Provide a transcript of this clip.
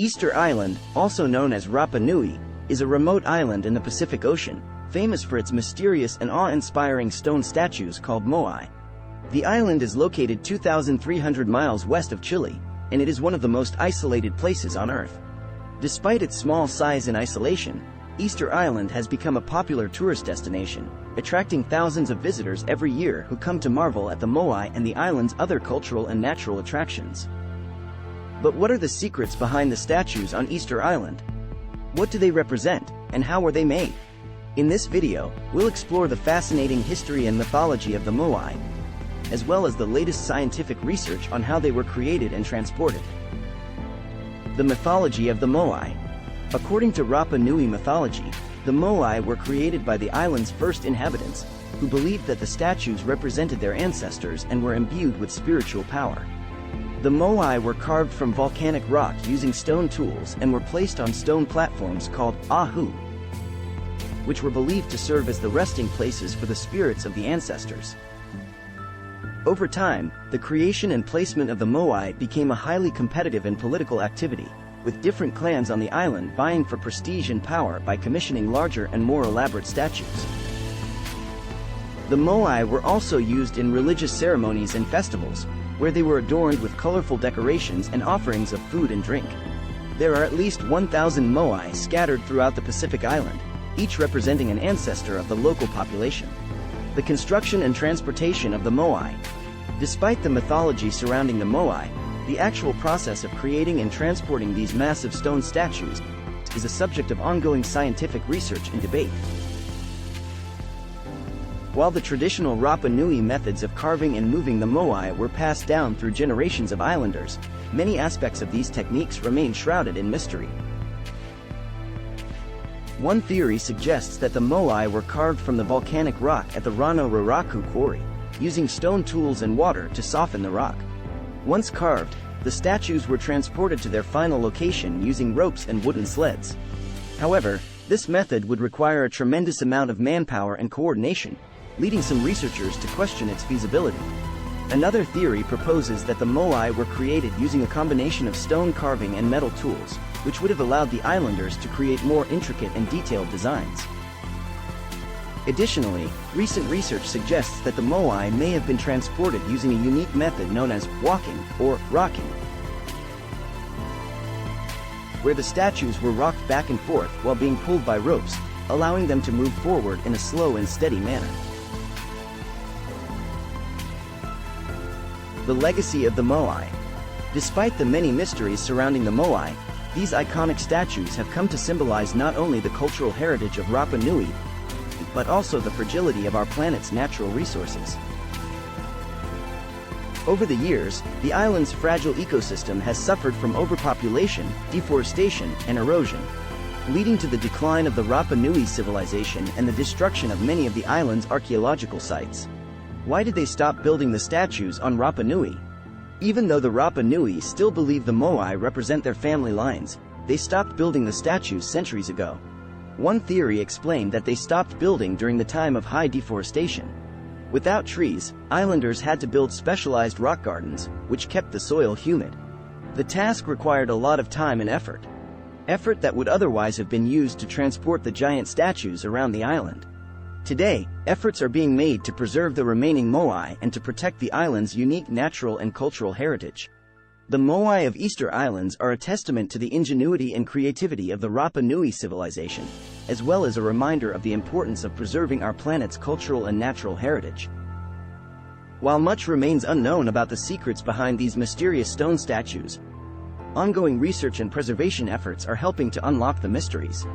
Easter Island, also known as Rapa Nui, is a remote island in the Pacific Ocean, famous for its mysterious and awe-inspiring stone statues called Moai. The island is located 2,300 miles west of Chile, and it is one of the most isolated places on Earth. Despite its small size and isolation, Easter Island has become a popular tourist destination, attracting thousands of visitors every year who come to marvel at the Moai and the island's other cultural and natural attractions. But what are the secrets behind the statues on Easter Island? What do they represent, and how were they made? In this video, we'll explore the fascinating history and mythology of the Moai, as well as the latest scientific research on how they were created and transported. The mythology of the Moai. According to Rapa Nui mythology, the Moai were created by the island's first inhabitants, who believed that the statues represented their ancestors and were imbued with spiritual power. The Moai were carved from volcanic rock using stone tools and were placed on stone platforms called ahu, which were believed to serve as the resting places for the spirits of the ancestors. Over time, the creation and placement of the Moai became a highly competitive and political activity, with different clans on the island vying for prestige and power by commissioning larger and more elaborate statues. The Moai were also used in religious ceremonies and festivals, where they were adorned with colorful decorations and offerings of food and drink. There are at least 1,000 Moai scattered throughout the Pacific Island, each representing an ancestor of the local population. The construction and transportation of the Moai. Despite the mythology surrounding the Moai, the actual process of creating and transporting these massive stone statues is a subject of ongoing scientific research and debate. While the traditional Rapa Nui methods of carving and moving the Moai were passed down through generations of islanders, many aspects of these techniques remain shrouded in mystery. One theory suggests that the Moai were carved from the volcanic rock at the Rano Raraku quarry, using stone tools and water to soften the rock. Once carved, the statues were transported to their final location using ropes and wooden sleds. However, this method would require a tremendous amount of manpower and coordination, leading some researchers to question its feasibility. Another theory proposes that the Moai were created using a combination of stone carving and metal tools, which would have allowed the islanders to create more intricate and detailed designs. Additionally, recent research suggests that the Moai may have been transported using a unique method known as walking or rocking, where the statues were rocked back and forth while being pulled by ropes, allowing them to move forward in a slow and steady manner. The legacy of the Moai. Despite the many mysteries surrounding the Moai, these iconic statues have come to symbolize not only the cultural heritage of Rapa Nui, but also the fragility of our planet's natural resources. Over the years, the island's fragile ecosystem has suffered from overpopulation, deforestation, and erosion, leading to the decline of the Rapa Nui civilization and the destruction of many of the island's archaeological sites. Why did they stop building the statues on Rapa Nui? Even though the Rapa Nui still believe the Moai represent their family lines, they stopped building the statues centuries ago. One theory explained that they stopped building during the time of high deforestation. Without trees, islanders had to build specialized rock gardens, which kept the soil humid. The task required a lot of time and effort that would otherwise have been used to transport the giant statues around the island. Today, efforts are being made to preserve the remaining Moai and to protect the island's unique natural and cultural heritage. The Moai of Easter Islands are a testament to the ingenuity and creativity of the Rapa Nui civilization, as well as a reminder of the importance of preserving our planet's cultural and natural heritage. While much remains unknown about the secrets behind these mysterious stone statues, ongoing research and preservation efforts are helping to unlock the mysteries.